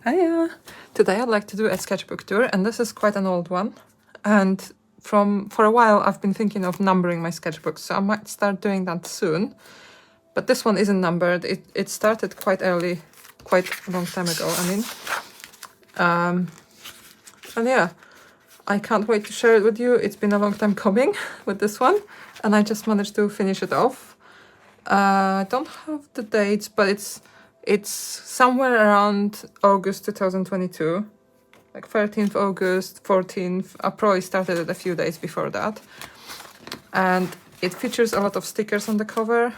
Hiya! Today I'd like to do a sketchbook tour, and this is quite an old one. And for a while I've been thinking of numbering my sketchbooks, so I might start doing that soon. But this one isn't numbered. It started quite early, quite a long time ago, I mean. And yeah, I can't wait to share it with you. It's been a long time coming with this one, and I just managed to finish it off. I don't have the dates, but it's somewhere around August 2022, like 13th August, 14th. I probably started it a few days before that. And it features a lot of stickers on the cover,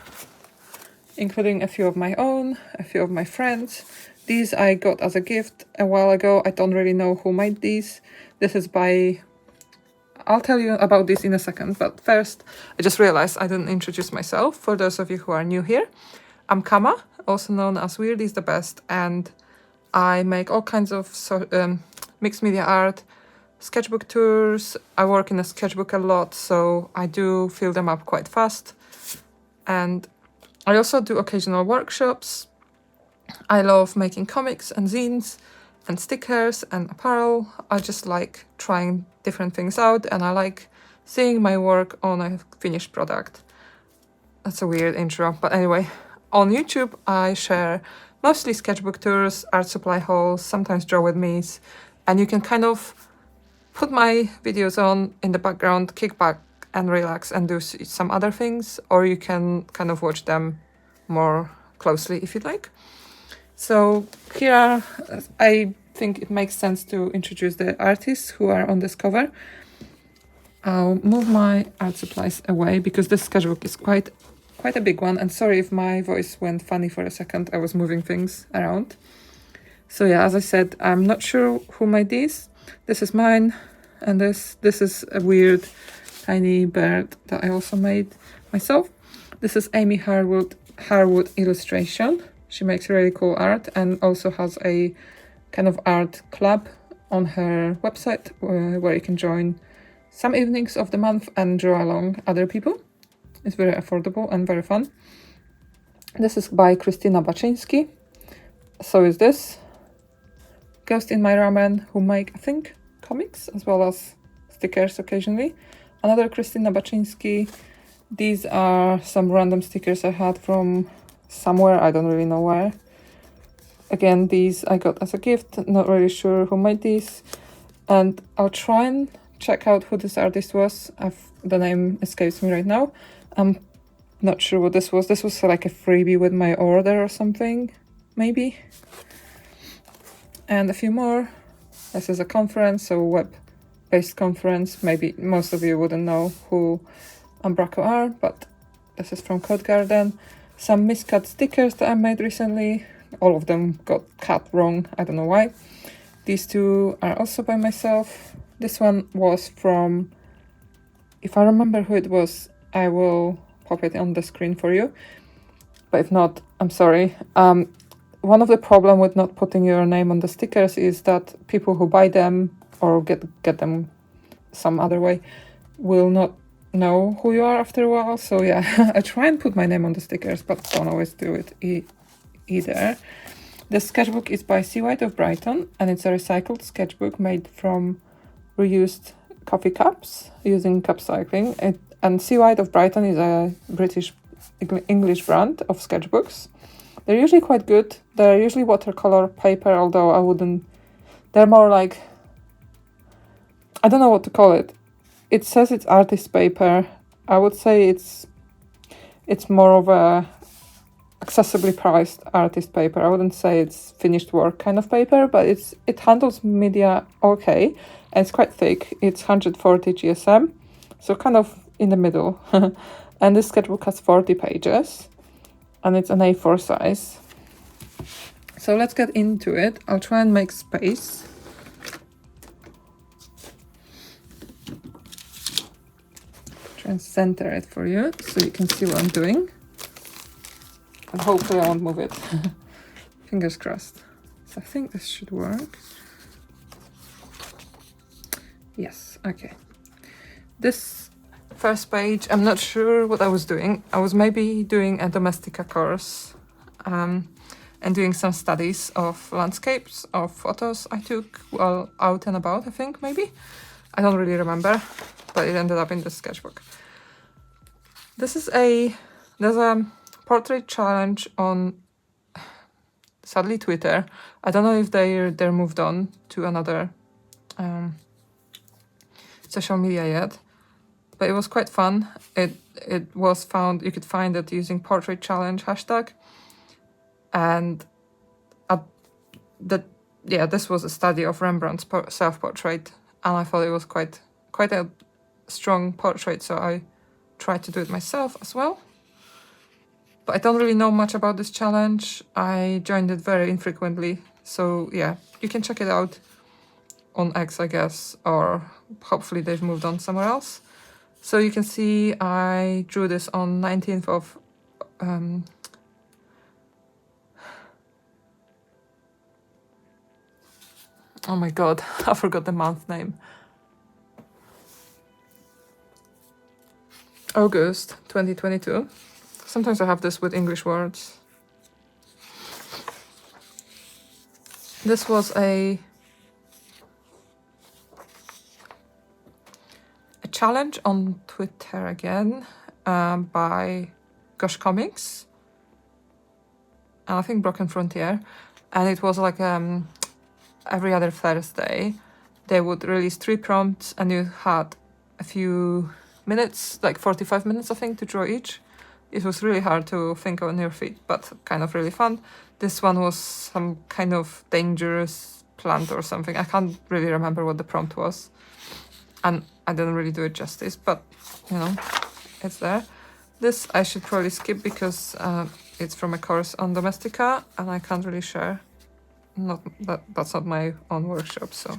including a few of my own, a few of my friends. These I got as a gift a while ago. I don't really know who made these. This is by... I'll tell you about this in a second, but first I just realized I didn't introduce myself. For those of you who are new here, I'm Kama, also known as Weird is the Best, and I make all kinds of mixed media art, sketchbook tours. I work in a sketchbook a lot, so I do fill them up quite fast. And I also do occasional workshops. I love making comics and zines and stickers and apparel. I just like trying different things out, and I like seeing my work on a finished product. That's a weird intro, but anyway, on YouTube I share mostly sketchbook tours, art supply hauls, sometimes draw with me's, and you can kind of put my videos on in the background, kick back and relax and do some other things, or you can kind of watch them more closely if you'd like. So here I think it makes sense to introduce the artists who are on this cover. I'll move my art supplies away because this sketchbook is quite a big one, and sorry if my voice went funny for a second. I was moving things around. So yeah, as I said, I'm not sure who made these. This is mine, and this is a weird tiny bird that I also made myself. This is Amy Harwood illustration. She makes really cool art and also has a kind of art club on her website where you can join some evenings of the month and draw along other people. It's very affordable and very fun. This is by Krystyna Baczyński. So is this. Ghost in My Ramen, who make, I think, comics as well as stickers occasionally. Another Krystyna Baczyński. These are some random stickers I had from somewhere, I don't really know where. Again, these I got as a gift, not really sure who made these. And I'll try and check out who this artist was. The name escapes me right now. I'm not sure what this was. This was like a freebie with my order or something, maybe. And a few more. This is a conference, so web-based conference. Maybe most of you wouldn't know who Umbraco are, but this is from Code Garden. Some miscut stickers that I made recently. All of them got cut wrong, I don't know why. These two are also by myself. This one was from, if I remember who it was, I will pop it on the screen for you. But if not, I'm sorry. One of the problem with not putting your name on the stickers is that people who buy them or get them some other way will not know who you are after a while. So yeah, I try and put my name on the stickers, but don't always do it either. The sketchbook is by C. White of Brighton, and it's a recycled sketchbook made from reused coffee cups using cup cycling. And C. White of Brighton is a English brand of sketchbooks. They're usually quite good. They're usually watercolor paper, although I wouldn't... They're more like... I don't know what to call it. It says it's artist paper. I would say it's more of a accessibly priced artist paper. I wouldn't say it's finished work kind of paper, but it handles media okay, and it's quite thick. It's 140 GSM, so kind of in the middle. And this sketchbook has 40 pages, and it's an A4 size. So let's get into it. I'll try and make space. Try and center it for you so you can see what I'm doing. And hopefully I won't move it. Fingers crossed. So I think this should work. Yes, okay. This first page, I'm not sure what I was doing. I was maybe doing a Domestika course. and doing some studies of landscapes, of photos I took while out and about, I think, maybe. I don't really remember, but it ended up in the sketchbook. There's a portrait challenge on, sadly, Twitter. I don't know if they're moved on to another social media yet, but it was quite fun. It was found, you could find it using portrait challenge hashtag, and this was a study of Rembrandt's self-portrait, and I thought it was quite a strong portrait, so I tried to do it myself as well. But I don't really know much about this challenge. I joined it very infrequently, so yeah, you can check it out on X, I guess, or hopefully they've moved on somewhere else. So you can see I drew this on 19th of oh my god, I forgot the month name. August 2022. Sometimes I have this with English words. This was a challenge on Twitter again, by Gosh Comics, and I think Broken Frontier, and it was like every other Thursday they would release 3 prompts, and you had a few minutes, like 45 minutes I think, to draw each. It was really hard to think on your feet, but kind of really fun. This one was some kind of dangerous plant or something. I can't really remember what the prompt was, and I didn't really do it justice, but you know, it's there. This I should probably skip because it's from a course on Domestika, and I can't really share. That's not my own workshop. So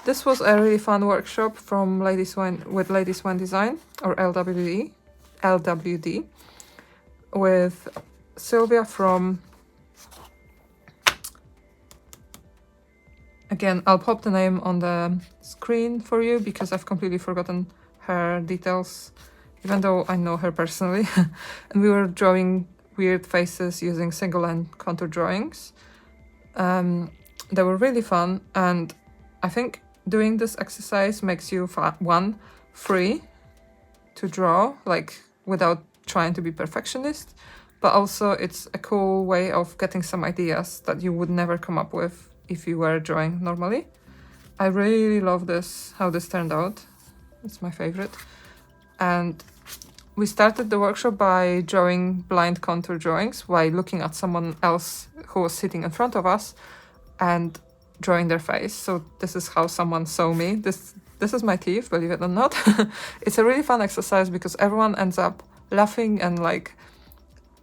this was a really fun workshop from Ladies Wine Design, or LWD, with Sylvia from. Again, I'll pop the name on the screen for you because I've completely forgotten her details, even though I know her personally. And we were drawing weird faces using single line contour drawings. They were really fun, and I think doing this exercise makes you, free to draw, like without trying to be perfectionist, but also it's a cool way of getting some ideas that you would never come up with if you were drawing normally. I really love this, how this turned out. It's my favorite. And we started the workshop by drawing blind contour drawings while looking at someone else who was sitting in front of us and drawing their face. So this is how someone saw me. This is my teeth, believe it or not. It's a really fun exercise because everyone ends up laughing and, like,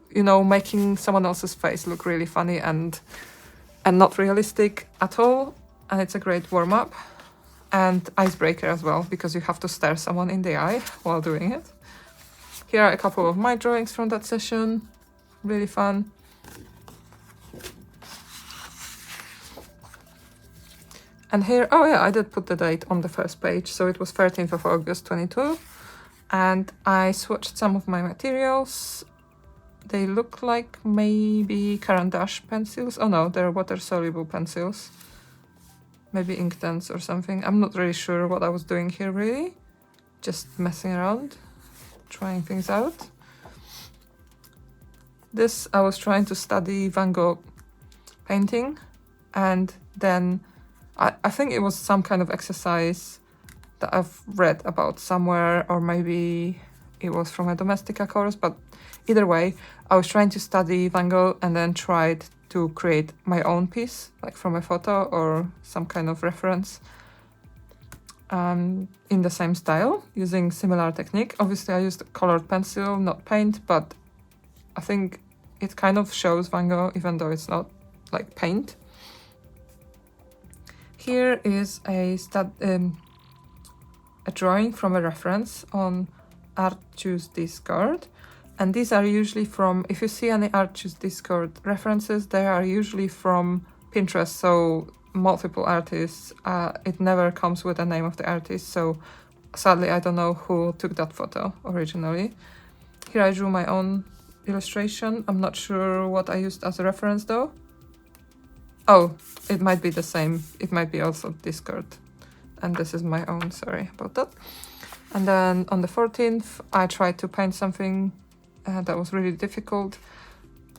you know, making someone else's face look really funny and not realistic at all. And it's a great warm-up and icebreaker as well, because you have to stare someone in the eye while doing it. Here are a couple of my drawings from that session. Really fun. And here, oh yeah, I did put the date on the first page. So it was 13th of August 22. And I swatched some of my materials. They look like maybe Caran d'Ache pencils. Oh no, they're water-soluble pencils. Maybe Inktense or something. I'm not really sure what I was doing here, really. Just messing around, trying things out. This, I was trying to study Van Gogh painting, and then I think it was some kind of exercise that I've read about somewhere, or maybe it was from a Domestika course, but either way, I was trying to study Van Gogh and then tried to create my own piece, like from a photo or some kind of reference, in the same style, using similar technique. Obviously, I used a colored pencil, not paint, but I think it kind of shows Van Gogh, even though it's not like paint. Here is a drawing from a reference on ArtChoose Discord. And these are usually from, if you see any ArtChoose Discord references, they are usually from Pinterest, so multiple artists. It never comes with the name of the artist, so sadly I don't know who took that photo originally. Here I drew my own illustration. I'm not sure what I used as a reference though. Oh, it might be the same. It might be also Discord. And this is my own, sorry about that. And then on the 14th, I tried to paint something that was really difficult.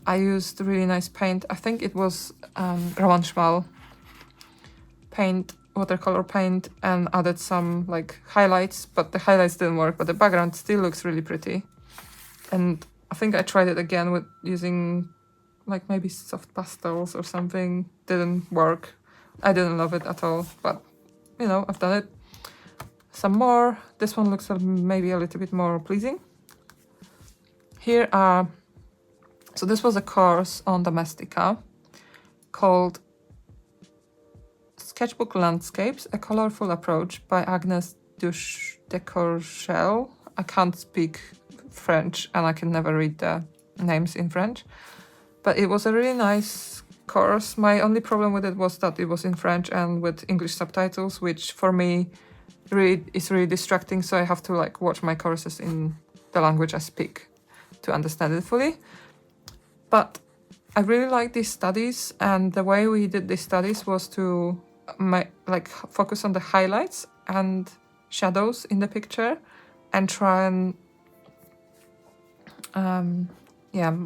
I used really nice paint. I think it was Roman Schmal paint, watercolor paint, and added some like highlights, but the highlights didn't work, but the background still looks really pretty. And I think I tried it again with using like maybe soft pastels or something. Didn't work. I didn't love it at all, but you know, I've done it. Some more. This one looks maybe a little bit more pleasing. Here are, so this was a course on Domestica called Sketchbook Landscapes, a Colorful Approach by Agnes Decourchel. I can't speak French and I can never read the names in French. But it was a really nice course. My only problem with it was that it was in French and with English subtitles, which for me is really distracting. So I have to like watch my courses in the language I speak to understand it fully. But I really like these studies, and the way we did these studies was to focus on the highlights and shadows in the picture and try and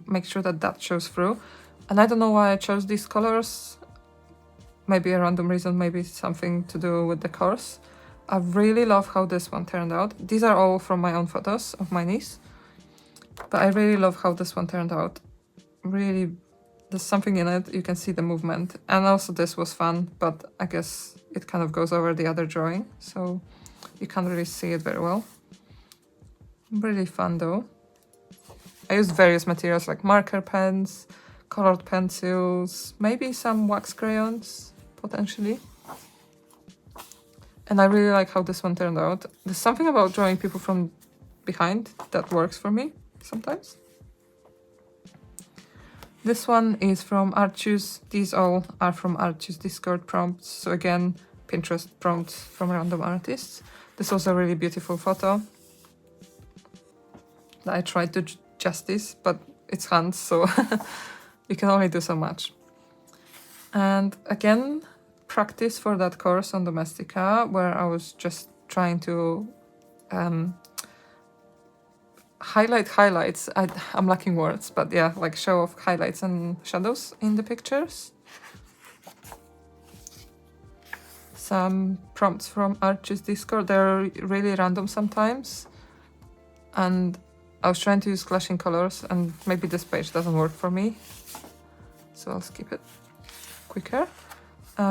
make sure that shows through. And I don't know why I chose these colors. Maybe a random reason, maybe something to do with the course. I really love how this one turned out. These are all from my own photos of my niece, but I really love how this one turned out. Really, there's something in it. You can see the movement, and also this was fun, but I guess it kind of goes over the other drawing, so you can't really see it very well. Really fun though. I used various materials like marker pens, colored pencils, maybe some wax crayons, potentially. And I really like how this one turned out. There's something about drawing people from behind that works for me sometimes. This one is from Archus. These all are from Archus Discord prompts. So again, Pinterest prompts from random artists. This was a really beautiful photo that I tried to justice, but it's hands, so you can only do so much. And again, practice for that course on Domestica, where I was just trying to highlight highlights. I'm lacking words, but yeah, like show off highlights and shadows in the pictures. Some prompts from Arch's Discord. They're really random sometimes, and I was trying to use clashing colors, and maybe this page doesn't work for me, so I'll skip it quicker.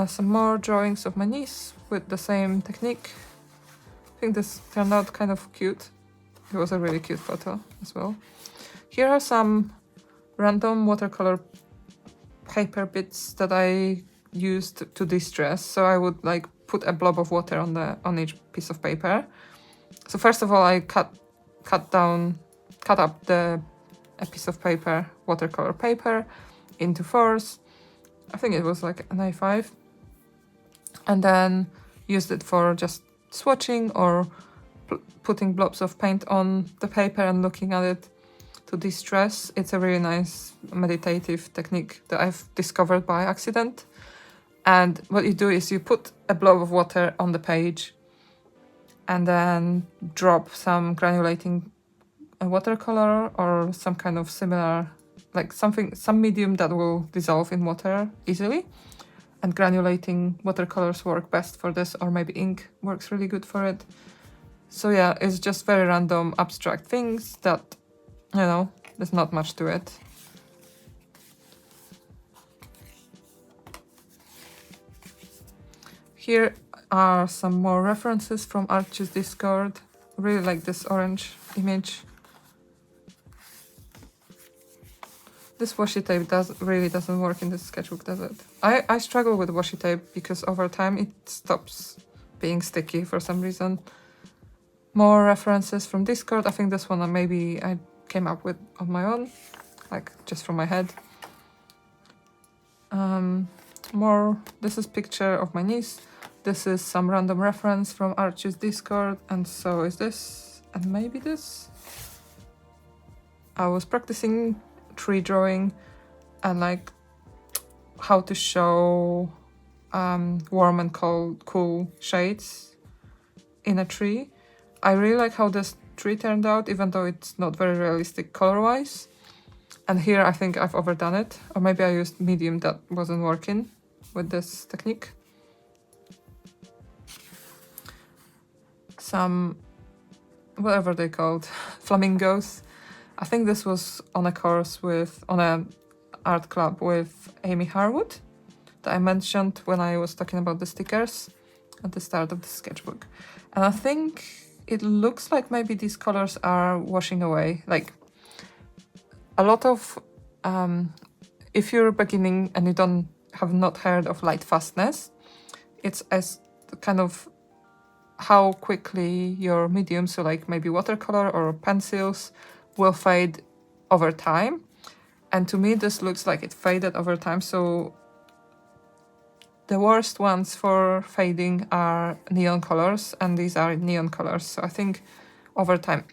Some more drawings of my niece with the same technique. I think this turned out kind of cute. It was a really cute photo as well. Here are some random watercolor paper bits that I used to distress. So I would like put a blob of water on each piece of paper. So first of all, I cut up a piece of paper, watercolor paper, into fours. I think it was like an A5, and then used it for just swatching or putting blobs of paint on the paper and looking at it to distress. It's a really nice meditative technique that I've discovered by accident. And what you do is you put a blob of water on the page and then drop some granulating watercolor or some kind of similar, like some medium that will dissolve in water easily. And granulating watercolors work best for this, or maybe ink works really good for it. So yeah, it's just very random abstract things that, you know, there's not much to it. Here are some more references from Arch's Discord. I really like this orange image. This washi tape really doesn't work in this sketchbook, does it? I struggle with washi tape because over time it stops being sticky for some reason. More references from Discord. I think this one maybe I came up with on my own, like just from my head. More, this is picture of my niece. This is some random reference from Arch's Discord, and so is this, and maybe this. I was practicing tree drawing and like how to show warm and cool shades in a tree. I really like how this tree turned out, even though it's not very realistic color-wise. And here I think I've overdone it, or maybe I used medium that wasn't working with this technique. Some, whatever they called, flamingos. I think this was on a course on a art club with Amy Harwood that I mentioned when I was talking about the stickers at the start of the sketchbook. And I think it looks like maybe these colors are washing away. Like a lot of, if you're beginning and you have not heard of light fastness, it's as kind of how quickly your mediums, so like maybe watercolor or pencils, will fade over time. And to me, this looks like it faded over time. So the worst ones for fading are neon colors, and these are neon colors. So I think over time,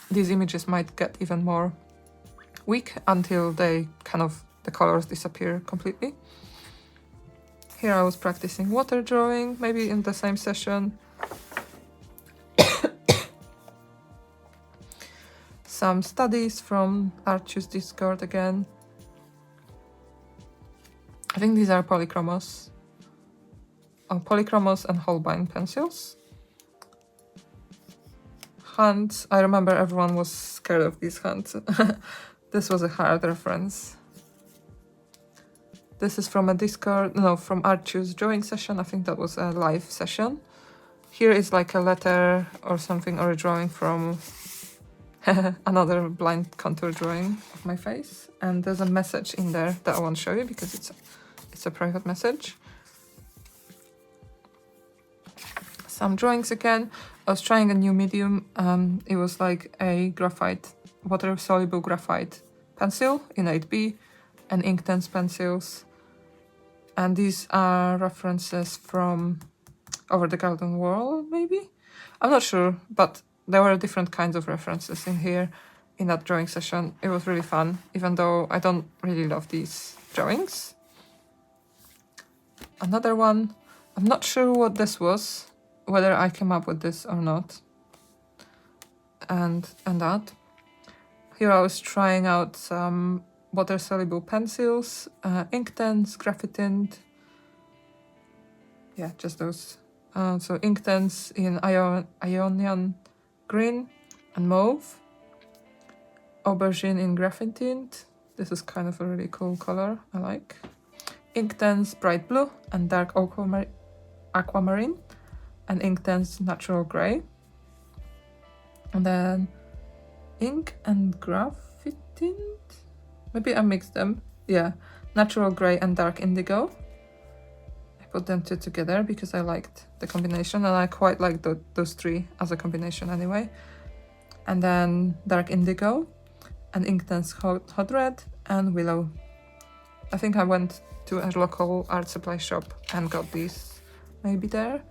these images might get even more weak until the colors disappear completely. Here I was practicing water drawing, maybe in the same session. Some studies from Archie's Discord again. I think these are polychromos. Polychromos and Holbein pencils. Hands, I remember everyone was scared of these hands. This was a hard reference. This is from a Discord, no, from Archie's drawing session. I think that was a live session. Here is like a letter or something, or a drawing from another blind contour drawing of my face. And there's a message in there that I won't show you because it's a private message. Some drawings again. I was trying a new medium. It was like a water-soluble graphite pencil in 8B and Inktense pencils. And these are references from Over the Garden Wall, maybe? I'm not sure, but there were different kinds of references in here in that drawing session. It was really fun, even though I don't really love these drawings. Another one, I'm not sure what this was, whether I came up with this or not. And that. Here I was trying out some water-soluble pencils, Inktense, Graphitint. Yeah, just those. So Inktense in Ionian green and mauve. Aubergine in Graphitint. This is kind of a really cool color, I like. Inktense bright blue and dark aquamarine. And Inktense natural grey. And then ink and Graphitint. Maybe I mixed them. Yeah, natural grey and dark indigo. I put them two together because I liked the combination, and I quite like those three as a combination anyway. And then dark indigo and Inktense hot red and willow. I think I went to a local art supply shop and got these maybe there.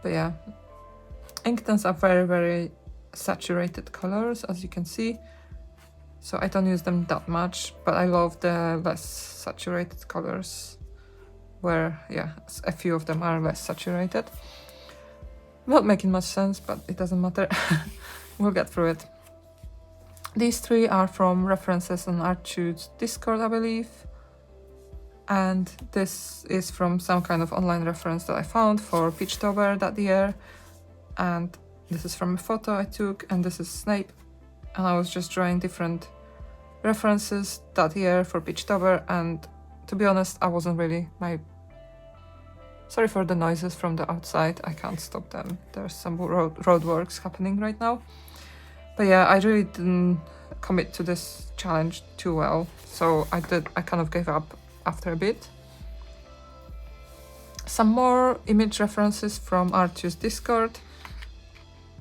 But yeah, Inktense are very, very saturated colors, as you can see. So I don't use them that much, but I love the less saturated colors where, yeah, a few of them are less saturated. Not making much sense, but it doesn't matter. We'll get through it. These three are from references on Archie's Discord, I believe. And this is from some kind of online reference that I found for Peachtober that year. And this is from a photo I took, and this is Snape. And I was just drawing different references that year for Peachtober, and to be honest, I wasn't really Sorry for the noises from the outside, I can't stop them. There's some roadworks happening right now. But yeah, I really didn't commit to this challenge too well, so I kind of gave up after a bit. Some more image references from Archie's Discord.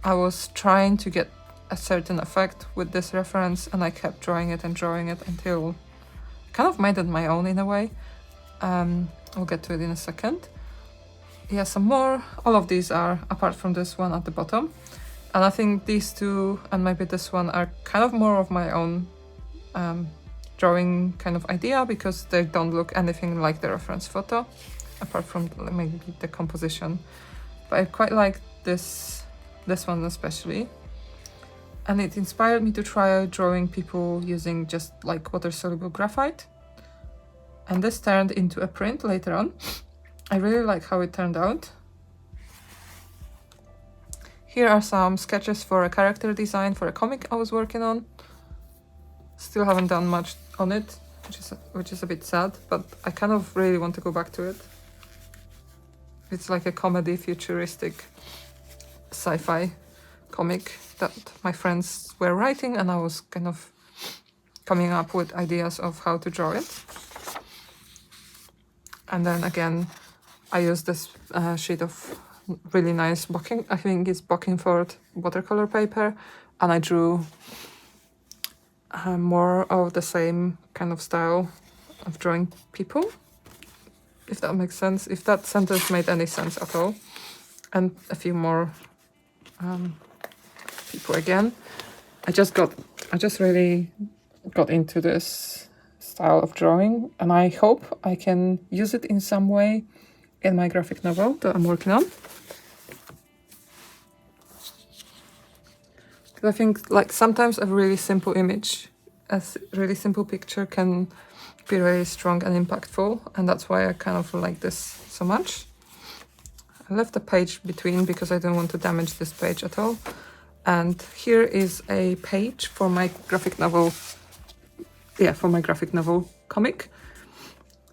I was trying to get a certain effect with this reference, and I kept drawing it until I kind of made it my own in a way. I'll get to it in a second. Yeah, some more. All of these are, apart from this one at the bottom, And I think these two and maybe this one are kind of more of my own drawing kind of idea, because they don't look anything like the reference photo, apart from maybe the composition. But I quite like this one especially. And it inspired me to try drawing people using just like water-soluble graphite. And this turned into a print later on. I really like how it turned out. Here are some sketches for a character design for a comic I was working on. Still haven't done much on it, which is a bit sad, but I kind of really want to go back to it. It's like a comedy, futuristic, sci-fi comic that my friends were writing, and I was kind of coming up with ideas of how to draw it. And then again, I used this sheet of really nice Bocking, I think it's Bockingford watercolor paper, and I drew more of the same kind of style of drawing people, if that makes sense, if that sentence made any sense at all. And a few more people again. I just really got into this style of drawing, and I hope I can use it in some way in my graphic novel that I'm working on. Because I think like sometimes a really simple image, a really simple picture can be really strong and impactful, and that's why I kind of like this so much. I left a page between because I don't want to damage this page at all. And here is a page for my graphic novel, for my graphic novel comic.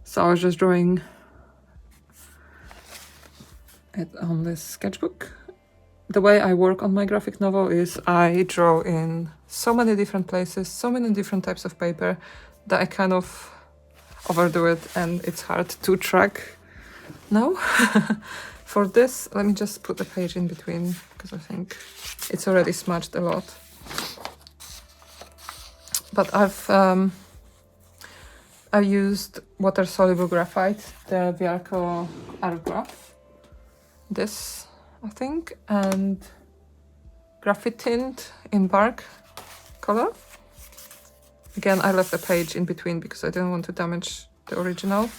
So I was just drawing it on this sketchbook. The way I work on my graphic novel is I draw in so many different places, so many different types of paper, that I kind of overdo it and it's hard to track now. For this, let me just put the page in between because I think it's already smudged a lot. But I used water-soluble graphite, the Viarco Art Graph, this I think, and graphite tint in bark color. Again, I left a page in between because I didn't want to damage the original.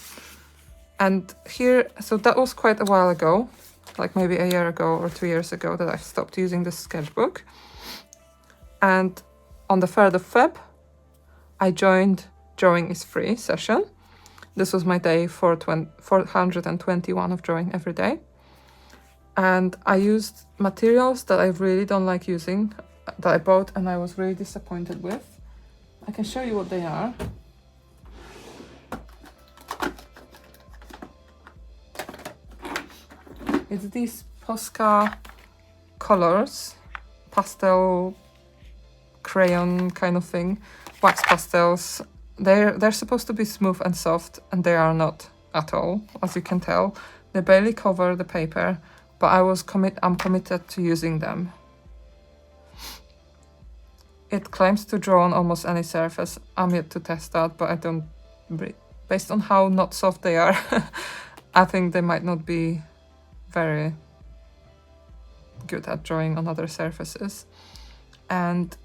And here, so that was quite a while ago, like maybe a year ago or 2 years ago that I stopped using this sketchbook. And on the 3rd of Feb, I joined Drawing is Free session. This was my day 421 of drawing every day. And I used materials that I really don't like using, that I bought and I was really disappointed with. I can show you what they are. It's these Posca colors, pastel crayon kind of thing, wax pastels. They're supposed to be smooth and soft, and they are not at all, as you can tell. They barely cover the paper, but I'm committed to using them. It claims to draw on almost any surface. I'm yet to test that, but I don't. Based on how not soft they are, I think they might not be very good at drawing on other surfaces. And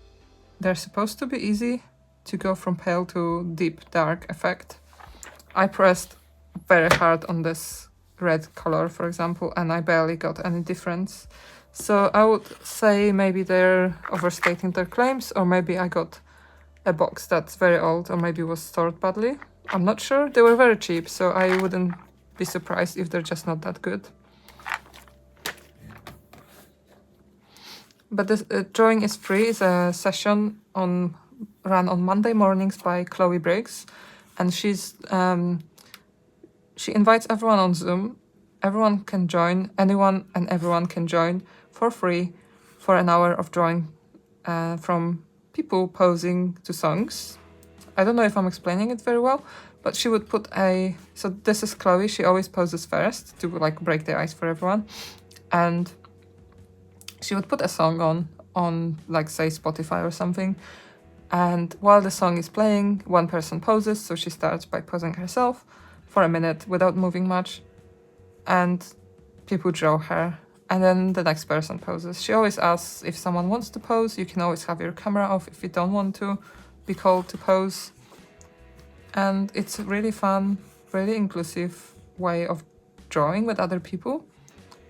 they're supposed to be easy to go from pale to deep dark effect. I pressed very hard on this red color, for example, and I barely got any difference. So I would say maybe they're overstating their claims, or maybe I got a box that's very old, or maybe was stored badly. I'm not sure. They were very cheap, so I wouldn't be surprised if they're just not that good. But this Drawing is Free is a session run on Monday mornings by Chloe Briggs, and she invites everyone on Zoom. Everyone can join, anyone and everyone can join for free for an hour of drawing, from people posing to songs. I don't know if I'm explaining it very well, but she would put so this is Chloe, she always poses first to like break the ice for everyone. And she would put a song on like say Spotify or something. And while the song is playing, one person poses, so she starts by posing herself for a minute without moving much. And people draw her, and then the next person poses. She always asks if someone wants to pose. You can always have your camera off if you don't want to be called to pose. And it's a really fun, really inclusive way of drawing with other people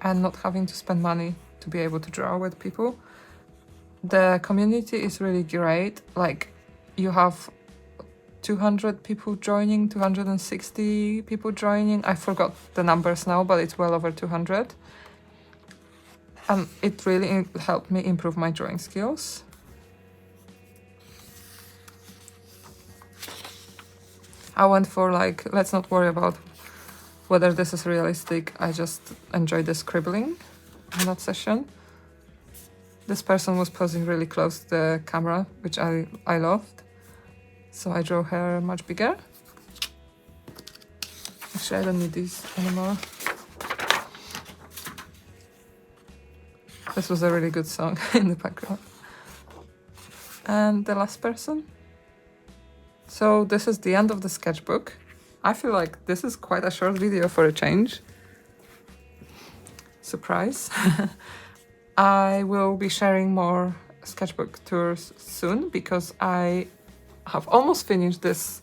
and not having to spend money to be able to draw with people. The community is really great. Like, you have 200 people joining, 260 people joining. I forgot the numbers now, but it's well over 200. And it really helped me improve my drawing skills. I went for like, let's not worry about whether this is realistic. I just enjoyed the scribbling in that session. This person was posing really close to the camera, which I loved. So I drew her much bigger. Actually, I don't need these anymore. This was a really good song in the background. And the last person. So this is the end of the sketchbook. I feel like this is quite a short video for a change. Surprise. I will be sharing more sketchbook tours soon because I have almost finished this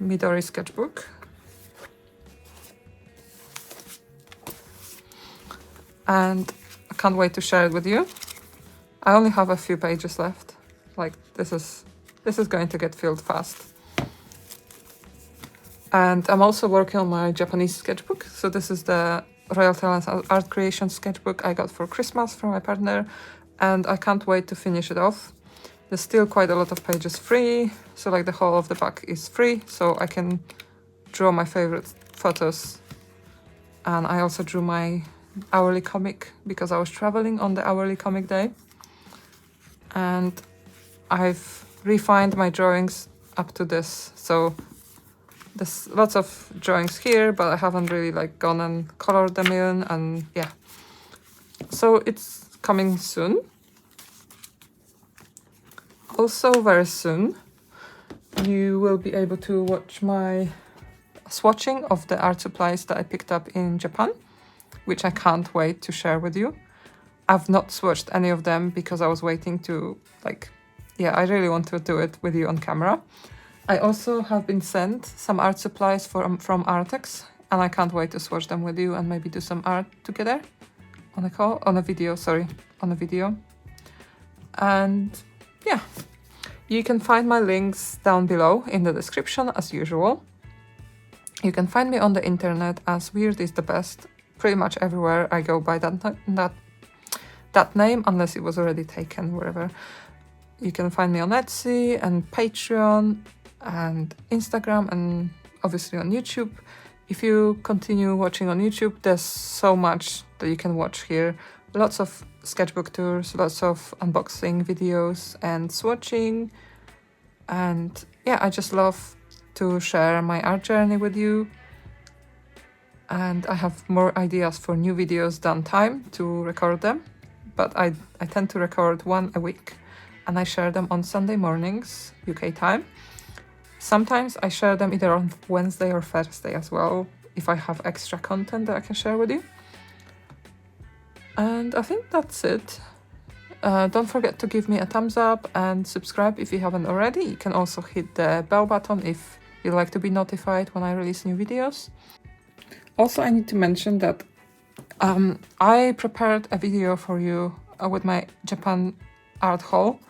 Midori sketchbook. And I can't wait to share it with you. I only have a few pages left. Like, this is going to get filled fast. And I'm also working on my Japanese sketchbook. So this is the Royal Talents Art Creation sketchbook I got for Christmas from my partner. And I can't wait to finish it off. There's still quite a lot of pages free. So like the whole of the back is free. So I can draw my favorite photos. And I also drew my hourly comic because I was traveling on the hourly comic day. And I've refined my drawings up to this. So there's lots of drawings here, but I haven't really like gone and colored them in, and yeah. So it's coming soon. Also very soon, you will be able to watch my swatching of the art supplies that I picked up in Japan, which I can't wait to share with you. I've not swatched any of them because I was waiting to I really want to do it with you on camera. I also have been sent some art supplies from Artex, and I can't wait to swatch them with you and maybe do some art together on a video. And yeah, you can find my links down below in the description as usual. You can find me on the internet as Weird is the Best. Pretty much everywhere I go by that name, unless it was already taken wherever. You can find me on Etsy and Patreon and Instagram and obviously on YouTube. If you continue watching on YouTube, there's so much that you can watch here. Lots of sketchbook tours, lots of unboxing videos and swatching. And yeah, I just love to share my art journey with you. And I have more ideas for new videos than time to record them. But I tend to record one a week. And I share them on Sunday mornings, UK time. Sometimes I share them either on Wednesday or Thursday as well, if I have extra content that I can share with you. And I think that's it. Don't forget to give me a thumbs up and subscribe if you haven't already. You can also hit the bell button if you like to be notified when I release new videos. Also, I need to mention that I prepared a video for you with my Japan art haul.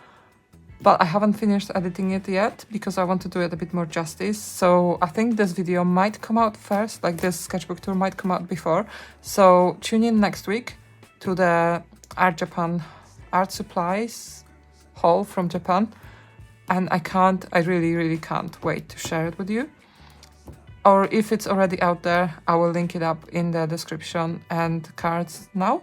But I haven't finished editing it yet because I want to do it a bit more justice. So I think this video might come out first, like this sketchbook tour might come out before. So tune in next week to the Art Japan art supplies haul from Japan. And I really can't wait to share it with you. Or if it's already out there, I will link it up in the description and cards now.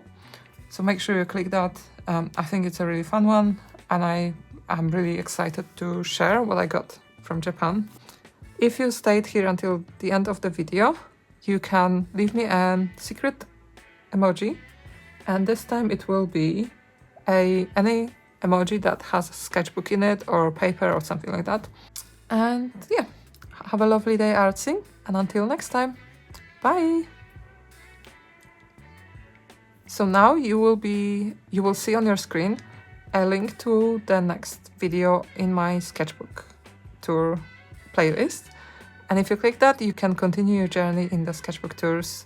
So make sure you click that. I think it's a really fun one, and I'm really excited to share what I got from Japan. If you stayed here until the end of the video, you can leave me a secret emoji, and this time it will be any emoji that has a sketchbook in it or paper or something like that. And yeah, have a lovely day artsing, and until next time, bye! So now you will see on your screen a link to the next video in my sketchbook tour playlist. And if you click that, you can continue your journey in the sketchbook tours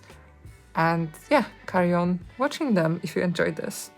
and yeah, carry on watching them if you enjoyed this.